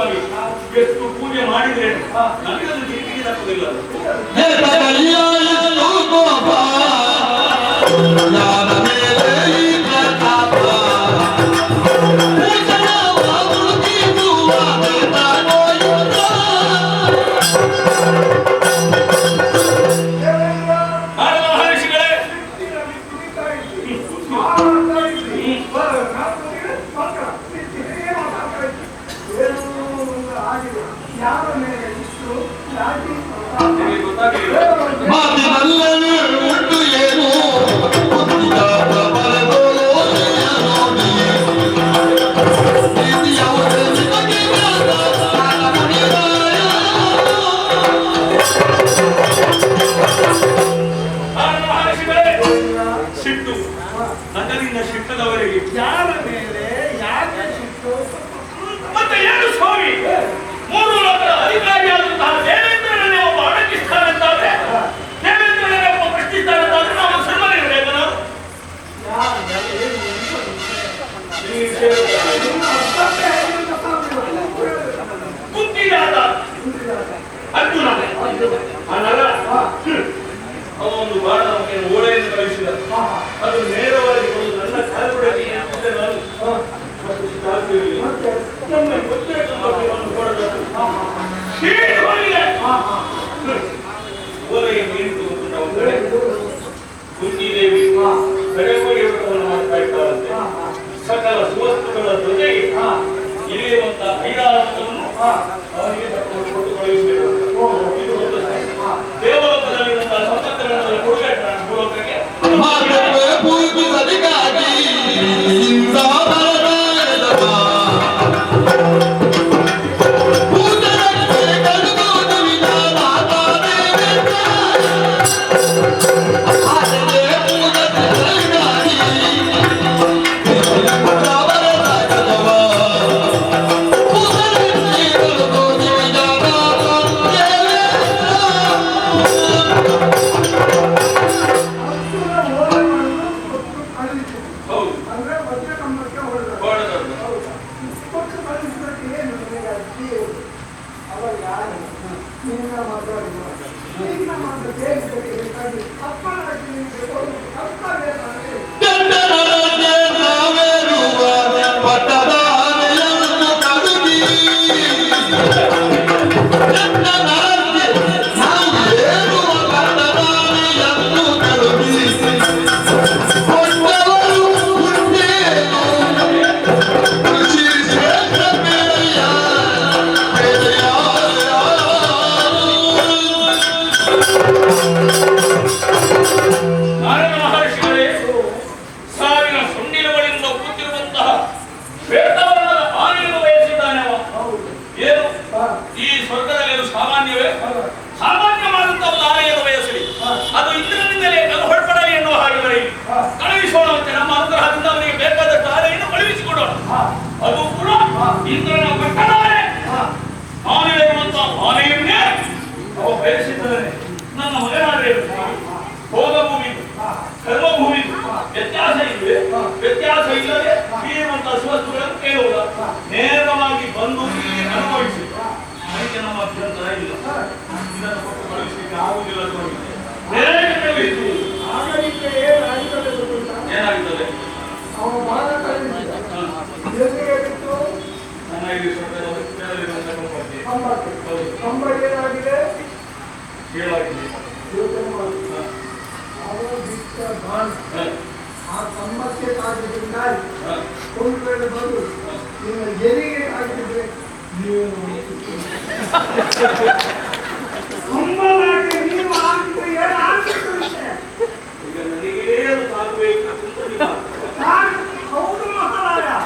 ಸ್ವಾಮಿ ಎಷ್ಟು ಪೂಜೆ ಮಾಡಿದ್ರೆ ನನಗದು ಜೀವಿಗೆ ತಪ್ಪುದಿಲ್ಲ. ಸಿಟ್ಟು ನನ್ನಿಂದ ಸಿಟ್ಟದವರೆಗೆ ಯಾರ ಮೇಲೆ ಯಾಕೆ ಸಿಟ್ಟು? ಮತ್ತೆ ಏನು ಸ್ವಾಮಿ, ಮೂರು ಲೋಕದ ಅಧಿಕಾರಿಯಾದಂತಹ ದೇವೇಂದ್ರನೇ ಒಬ್ಬ ಅಡಗಿಸ್ತಾರಂತಾದ್ರೆ, ದೇವೇಂದ್ರನೇ ಒಬ್ಬ ಪ್ರಶ್ನಿಸ್ತಾರಂತಾದ್ರೆ ನಾವು ಸುಮ್ಮನಿರಬೇಕು. ನಾವು ಕುಂತಿಯಾದ ಅರ್ಜುನ ಅವನು ಬಾಣ ಓಳೆಯನ್ನು ಕಳಿಸಿದ. ಅದು ನೇರವಾಗಿ ಬಂದು ನನ್ನ ಕಾಲ್ಪುಡಕ್ಕೆ ಓಲೆಯನ್ನು ನಿಂತು ಕುಂತಿದೇವಿ ಕಡೆಗೋಡಿಯನ್ನು ಮಾಡ್ತಾ ಇದ್ದಾರಂತೆ. ಸಕಲ ಸುವಸ್ತುಗಳ ಜೊತೆಗೆ ಇಳಿಯುವಂತ ಐರಾವತವನ್ನು ಅವನಿಗೆ ಕೊಟ್ಟು ಕಳುಹಿಸಬೇಕು. ಇದು ಒಂದು ದೇವಲೋಕದಲ್ಲಿರುವಂತಹ ಸಂಪತ್ತುಗಳನ್ನು ಕೊಡಬೇಕು ಭೂಲೋಕಕ್ಕೆ. ಇಂದ್ರನ ಪಟ್ಟಣವೇ ಆನೆಯಿರುವಂತ ಆನೆಯನ್ನೇ ಅವ ಬಯಸಿದ್ದಾರೆ. ನನ್ನ ಮಗನಾದ್ರೆ ಭೋಗ ಭೂಮಿ ಕರ್ಮಭೂಮಿ ವ್ಯತ್ಯಾಸ ಇದೆ. ವ್ಯತ್ಯಾಸ ಇಲ್ಲದೆ ಇರುವಂತಹ ಸುವಸ್ತುಗಳನ್ನು ಕೇಳುವುದ ನೇರವಾಗಿ ಬಂದು ಅನುಭವಿಸಿ ಅದಕ್ಕೆ ನಮ್ಮ ಅಭ್ಯಂತರ ಇಲ್ಲ. ಇದನ್ನು ಕೊಟ್ಟು ಕಳುಹಿಸಲಿಕ್ಕೆ ಆಗುವುದಿಲ್ಲ. ಏನಾಗುತ್ತದೆ? ಆ ಸಂಬಂಧಕ್ಕೆ ಕಾಗಿದ್ರಿಂದ ಒಂದು ವೇಳೆ ಬಂದು ನಿಮ್ಮ ಎರಿಗೆ ಆಗಿದ್ರೆ ನೀವು